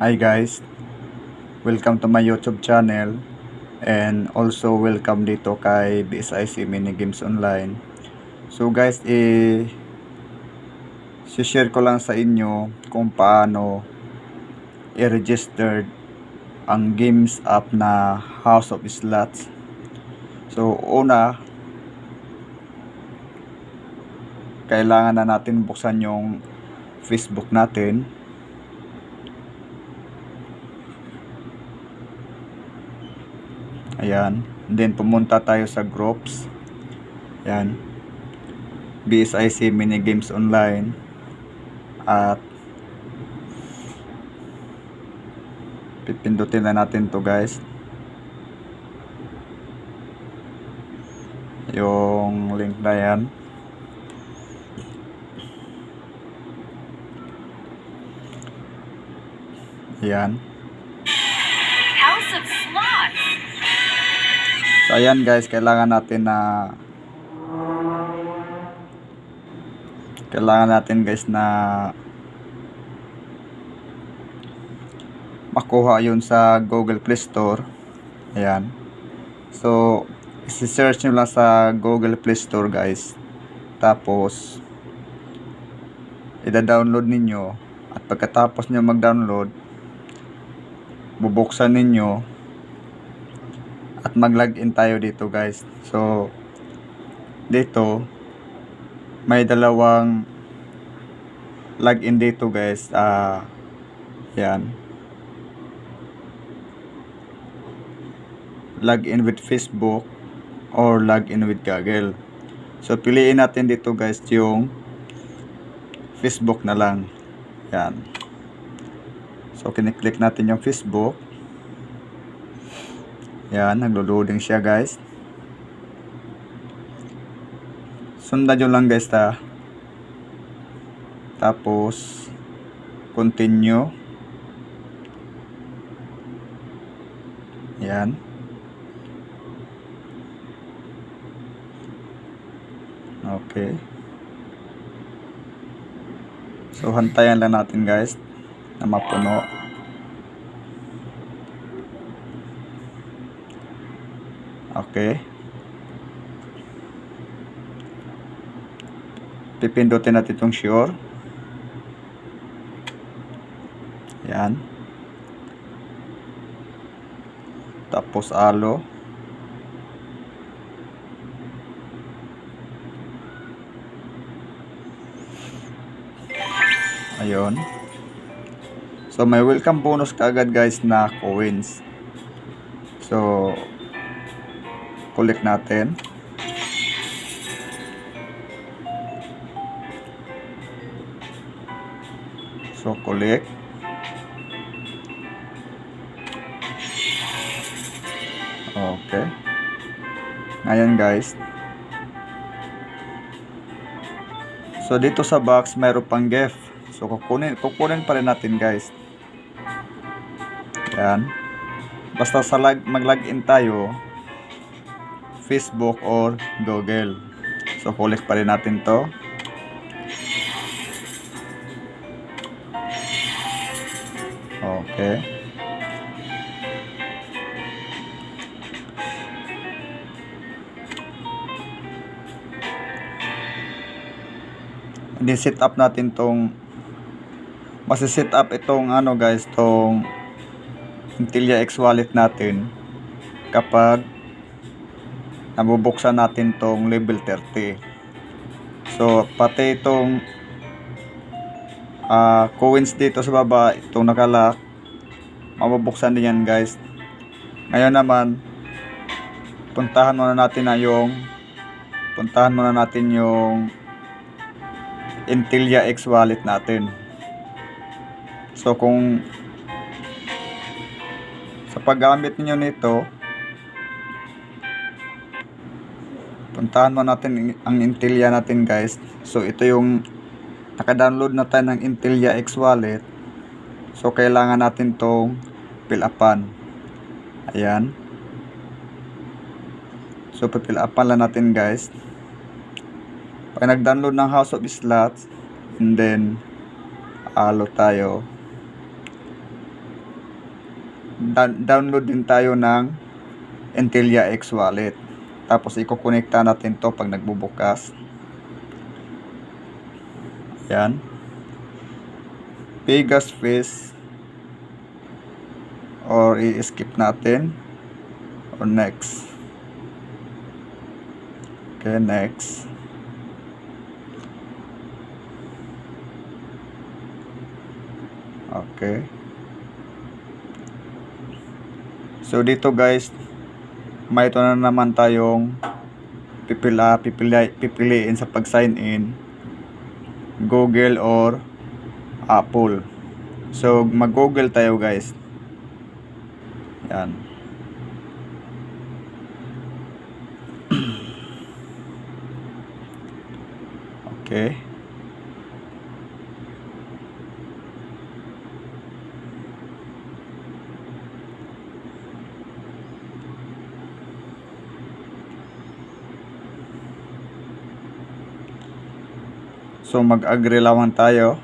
Hi guys, welcome to my YouTube channel and also welcome dito kay BSIC Mini Games Online. So guys, share ko lang sa inyo kung paano i-register ang games app na House of Slots. So una, kailangan na natin buksan yung Facebook natin. Ayan. And then pumunta tayo sa groups. Ayan. BSIC Mini Games Online. At pipindutin na natin to guys. Yung link na yan. Ayan. House of Slots. So ayan guys, kailangan natin guys na makuha yun sa Google Play Store. Ayan. So isi-search nyo lang sa Google Play Store guys. Tapos ida-download ninyo. At pagkatapos nyo mag-download, bubuksan ninyo at mag-login tayo dito guys. So dito may dalawang login dito guys. Yan. Login with Facebook or login with Google. So piliin natin dito guys yung Facebook na lang. Yan. So kiniklik natin yung Facebook. Yan, naglo-loading siya guys. Sundan nyo lang guys tapos continue. Yan. Okay. So hantayan lang natin guys na mapuno. Okay. Pipindutin natin itong sure. Yan. Tapos alo. Ayun. So may welcome bonus kaagad guys na coins. So collect natin. So collect. Okay. Ngayon guys. So dito sa box mayroon pang gift. So kukunin pa rin natin guys. Yan. Basta mag-login tayo Facebook or Google. So collect pa rin natin to. Okay. Hindi set up natin tong set up itong guys, tong Intellia X wallet natin kapag nabubuksan natin tong level 30. So pati itong coins dito sa baba, itong nakalock, mabubuksan din yan guys. Ngayon naman puntahan muna natin yung Intellia X wallet natin. So kung sa paggamit niyo nito, puntahan mo natin ang Intellia natin guys. So ito yung naka-download na tayo ng Intellia X wallet. So kailangan natin tong fill upan. Ayan. So fill upan lang natin guys. Pag nag-download ng House of Slots, and then alo tayo. download din tayo ng Intellia X Wallet. Tapos iko-connecta natin to pag nagbubukas. Yan. Pay gas fees, or i-skip natin, or next. Okay, next. Okay. So dito guys, may ito na naman tayong pipiliin sa pag sign in, Google or Apple. So mag Google tayo guys. Yan. Okay. So mag-agree lamang tayo.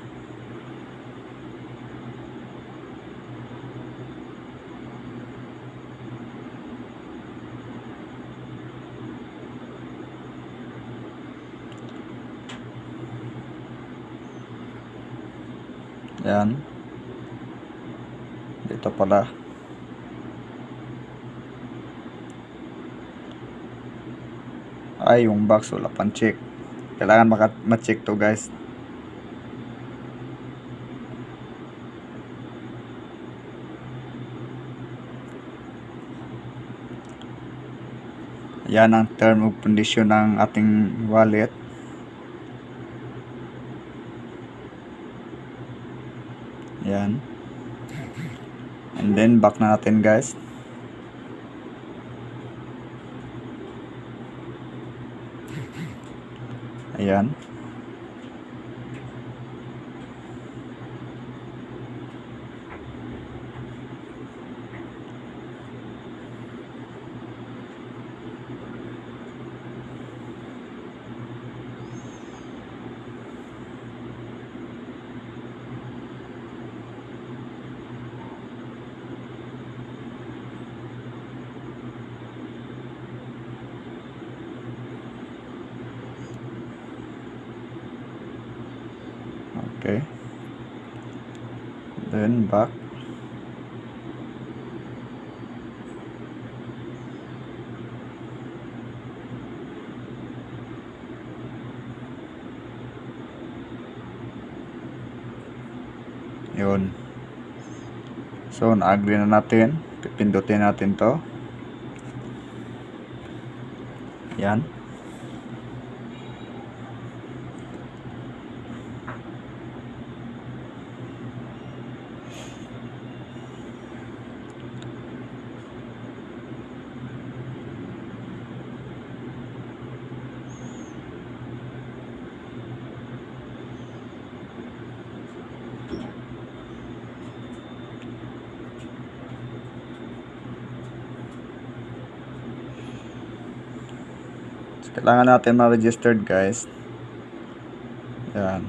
Yan. Dito pala. Ay, yung box wala pang check. Kailangan ma-check to guys. Yan ang term of condition ng ating wallet. Yan. And then back na natin guys. Ayan. Okay. Then back. Yun. So, na-agree na natin. Pipindutin natin to. Yan. Kailangan natin ma-registered guys. Yan.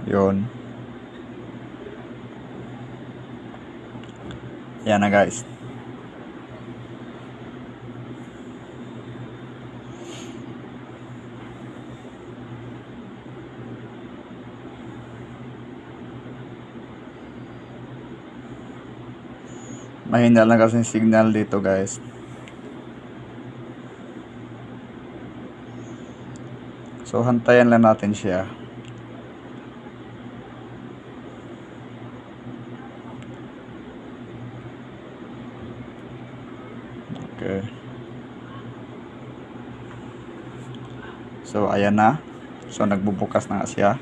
Yun. Yan na guys. Mahina lang kasi signal dito guys. So hantayan lang natin siya. Okay. So ayan na. So nagbubukas na siya.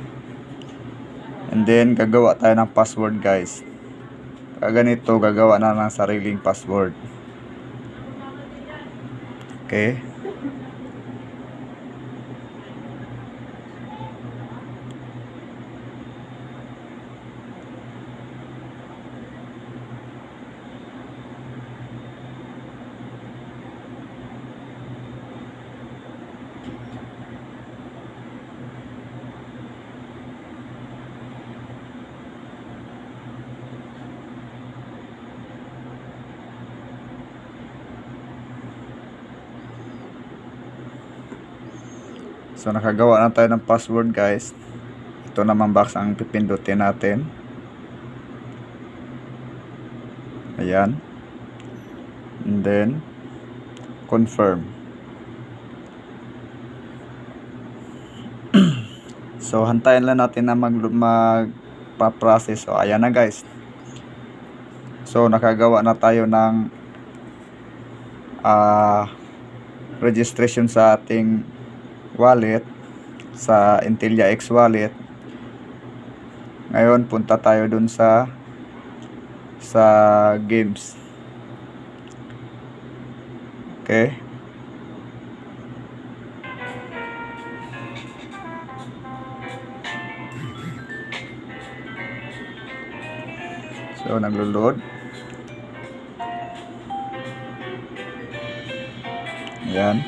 And then gagawa tayo ng password guys. Ganito gagawa na ng sariling password. Okay. So nakagawa na tayo ng password guys. Ito naman box ang pipindutin natin. Ayan. And then confirm. So hantayin lang natin na magpa-process. So ayan na guys. So nakagawa na tayo ng registration sa ating wallet, sa Intellia X wallet. Ngayon punta tayo dun sa games. Okay. So naglo-load. Ayan.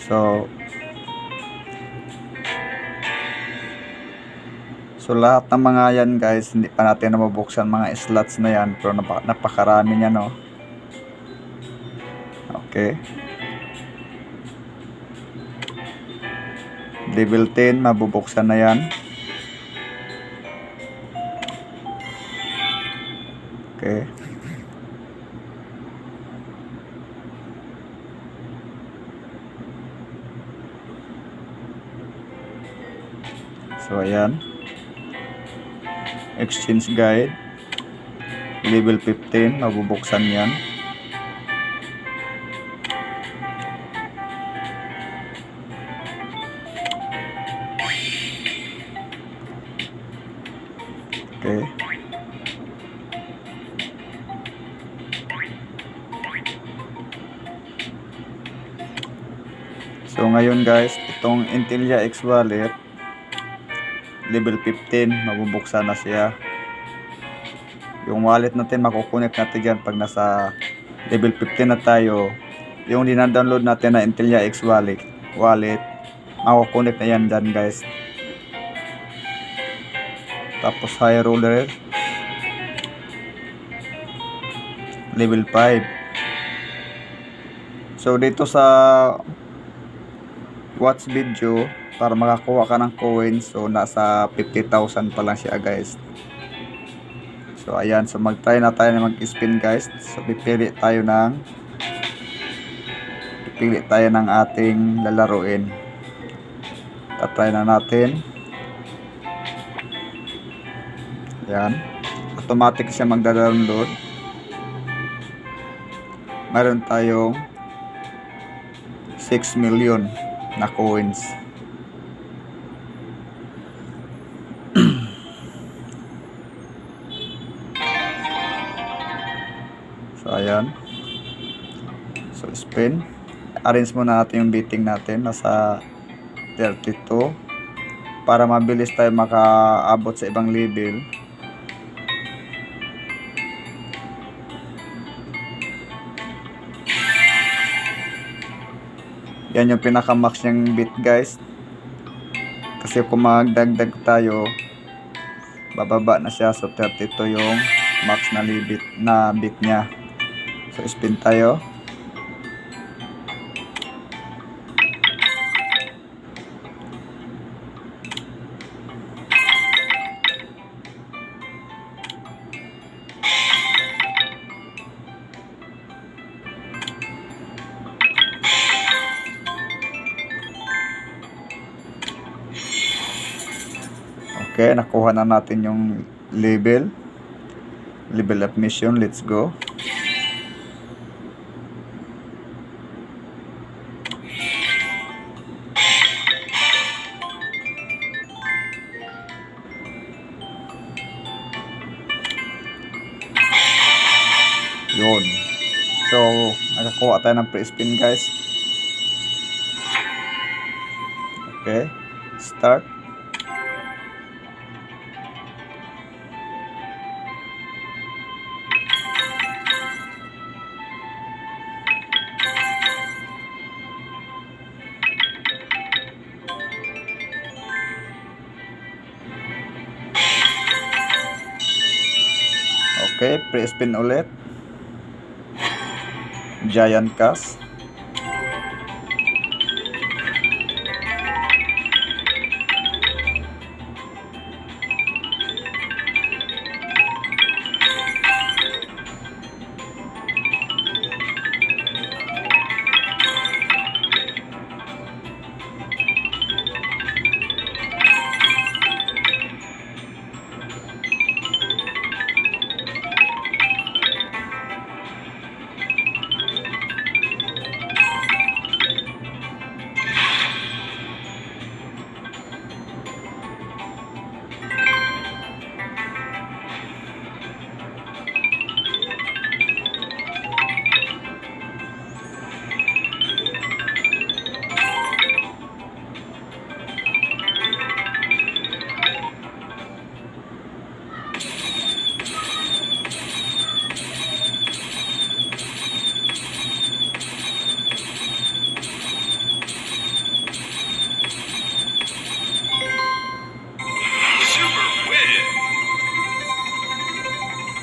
So lahat ng mga yan guys, hindi pa natin nabubuksan mga slots na yan, pero napakarami niya, no. Okay. Level 10 mabubuksan na yan. Okay. So ayan. Exchange guide. Level 15 mabubuksan yan. Okay. So ngayon guys, itong Intellia X wallet level 15 mabubuksan na siya. Yung wallet natin makukunik natin dyan pag nasa level 15 na tayo. Yung dina-download natin na Intellia X wallet makukunik na yan dyan guys. Tapos high roller level 5. So dito sa watch video, para makakuha ka ng coins, so nasa 50,000 pa lang siya guys. So ayan, so mag-try na tayo na mag-spin guys. So pipili tayo ng ating lalaruin. Tatry na natin. Ayan, automatic siya magda-download. Meron tayong 6 million na coins. So ayan. So spin. Arrange muna natin yung bidding natin. Nasa 32. Para mabilis tayo makaabot sa ibang level. Yan yung pinaka-max niyang bit guys. Kasi kung magdagdag tayo, bababa na siya. So 32 yung max na bit niya. So spin tayo. Okay, nakuha na natin yung level up mission. Let's go. Yun. So, nakakuha tayo ng pre-spin guys. Okay, start. Okay, pre-spin ulit. Giant cash.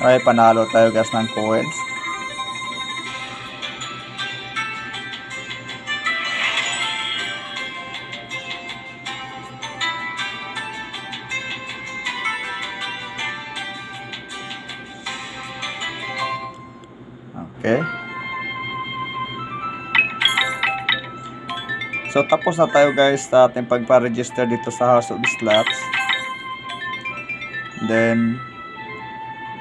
May panalo tayo guys ng coins. Okay. So tapos na tayo guys sa ating pagpa-register dito sa House of Slots. Then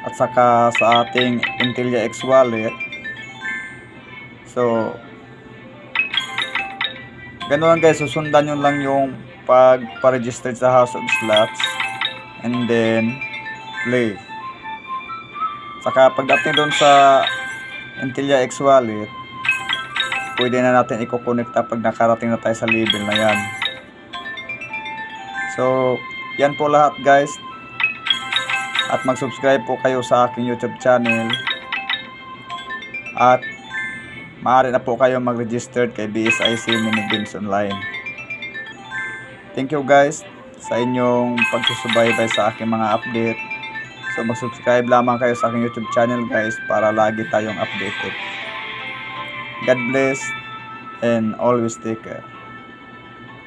at saka sa ating Intellia X wallet. So ganoon guys, susundan nyo lang yung pagpa-register sa House of Slots and then play. Saka pagdating doon sa Intellia X wallet, pwede na natin i-connect pag nakarating na tayo sa level na yan. So yan po lahat guys. At mag-subscribe po kayo sa aking YouTube channel. At maaari na po kayo mag-register kay BSIC Mini Games Online. Thank you guys sa inyong pagsusubaybay sa aking mga update. So mag-subscribe lamang kayo sa aking YouTube channel guys para lagi tayong updated. God bless and always take care.